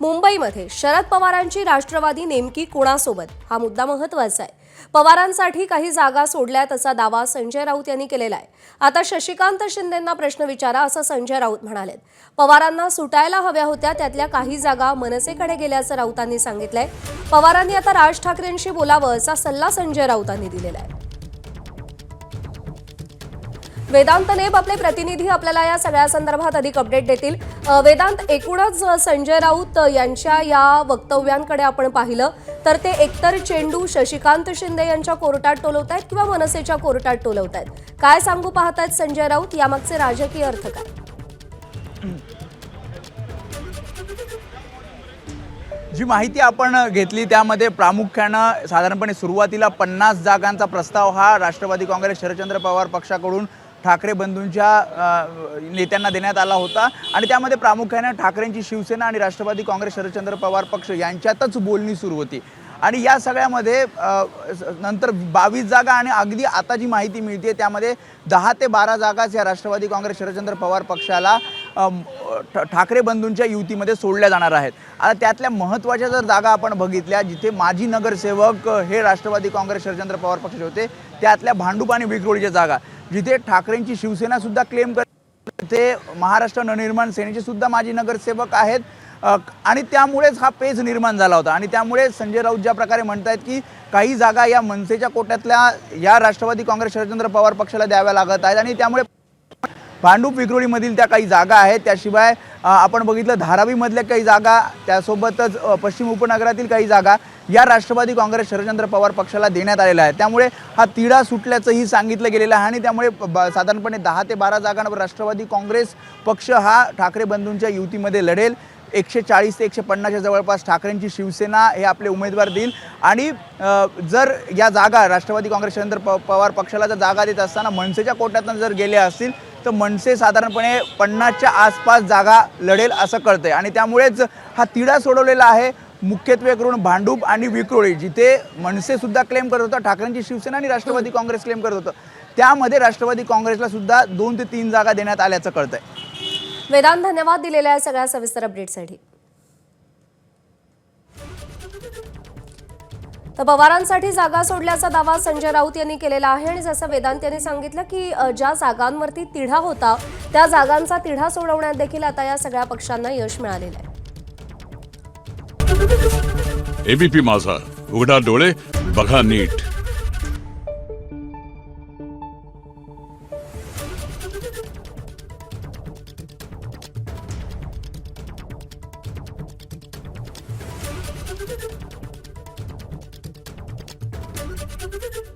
मुंबईमध्ये शरद पवारांची राष्ट्रवादी नेमकी कोणासोबत हा मुद्दा महत्त्वाचा आहे। पवारांसाठी काही जागा सोडल्यात असा दावा संजय राऊत यांनी केलेला आहे। आता शशिकांत शिंदेंना प्रश्न विचारा असं संजय राऊत म्हणाले। पवारांना सुटायला हव्या होत्या, त्यातल्या काही जागा मनसेकडे गेल्याचं राऊतांनी सांगितलंय। पवारांनी आता राज ठाकरेंशी बोलावं असा सल्ला संजय राऊतांनी दिलेला आहे। वेदांत नेब आपले प्रतिनिधी आपल्याला या सगळ्या संदर्भात अधिक अपडेट देतील। वेदांत, एकूणच संजय राऊत यांच्या या वक्तव्यांकडे आपण पाहिलं तर ते एकतर चेंडू शशिकांत शिंदे यांच्या कोर्टात टोलवतायत किंवा मनसेच्या कोर्टात टोलवतायत। काय सांगू पाहतायत संजय राऊत, यामागचे राजकीय अर्थ काय? जी माहिती आपण घेतली त्यामध्ये प्रामुख्यानं साधारणपणे सुरुवातीला 50 जागांचा प्रस्ताव हा राष्ट्रवादी काँग्रेस शरदचंद्र पवार पक्षाकडून ठाकरे बंधूंच्या नेत्यांना देण्यात आला होता आणि त्यामध्ये प्रामुख्याने ठाकरेंची शिवसेना आणि राष्ट्रवादी काँग्रेस शरदचंद्र पवार पक्ष यांच्यातच बोलणी सुरू होती। आणि या सगळ्यामध्ये नंतर 22 जागा आणि अगदी आता जी माहिती मिळते त्यामध्ये 10 ते 12 जागाच या राष्ट्रवादी काँग्रेस शरदचंद्र पवार पक्षाला ठाकरे बंधूंच्या युतीमध्ये सोडल्या जाणार आहेत। आता त्यातल्या महत्त्वाच्या जर जागा आपण बघितल्या, जिथे माजी नगरसेवक हे राष्ट्रवादी काँग्रेस शरदचंद्र पवार पक्षाचे होते, त्यातल्या भांडूप आणि विक्रोळीच्या जागा, जिथे ठाकरेंची शिवसेना सुद्धा क्लेम करते, महाराष्ट्र नवनिर्माण सेनेचे सुद्धा माजी नगरसेवक आहेत आणि त्यामुळेच हा पेच निर्माण झाला होता। आणि त्यामुळे संजय राऊत ज्या प्रकारे म्हणतायत की काही जागा या मनसेच्या कोट्यातल्या या राष्ट्रवादी काँग्रेस शरदचंद्र पवार पक्षाला द्याव्या लागत आहेत आणि त्यामुळे भांडूप विक्रोळीमधील त्या काही जागा आहेत, त्याशिवाय आपण बघितलं धारावीमधल्या काही जागा, त्यासोबतच पश्चिम उपनगरातील काही जागा या राष्ट्रवादी काँग्रेस शरदचंद्र पवार पक्षाला देण्यात आलेला आहे। त्यामुळे हा तिढा सुटल्याचंही सांगितलं गेलेलं आहे आणि त्यामुळे साधारणपणे 10 ते 12 जागांवर राष्ट्रवादी काँग्रेस पक्ष हा ठाकरे बंधूंच्या युतीमध्ये लढेल। 140 ते 150च्या जवळपास ठाकरेंची शिवसेना हे आपले उमेदवार देईल आणि जर या जागा राष्ट्रवादी काँग्रेस शरदचंद्र पवार पक्षाला जर जागा देत असताना मनसेच्या कोट्यातून जर गेले असतील तर मनसे साधारणपणे 50च्या आसपास जागा लढेल असं कळतंय आणि त्यामुळेच हा तिढा सोडवलेला आहे। मुख्यत्वे करून भांडूप आणि विक्रोळी, जिथे मनसे सुद्धा क्लेम करत होतं, ठाकरेंची शिवसेना आणि राष्ट्रवादी काँग्रेस क्लेम करत होतं, त्यामध्ये राष्ट्रवादी काँग्रेसला सुद्धा 2 ते 3 जागा देण्यात आल्याचं कळतंय। वेदांत, धन्यवाद दिलेल्या या सगळ्या सविस्तर अपडेटसाठी। तर पवारांसाठी जागा सोडल्याचा दावा संजय राऊत यांनी केलेला आहे आणि जसं वेदांत यांनी सांगितलं की ज्या जागांवरती तिढा होता त्या जागांचा तिढा सोडवण्यात देखील आता या सगळ्या पक्षांना यश मिळालेलं आहे। एबीपी माझा, उघडा डोळे बघा नीट। Thank you.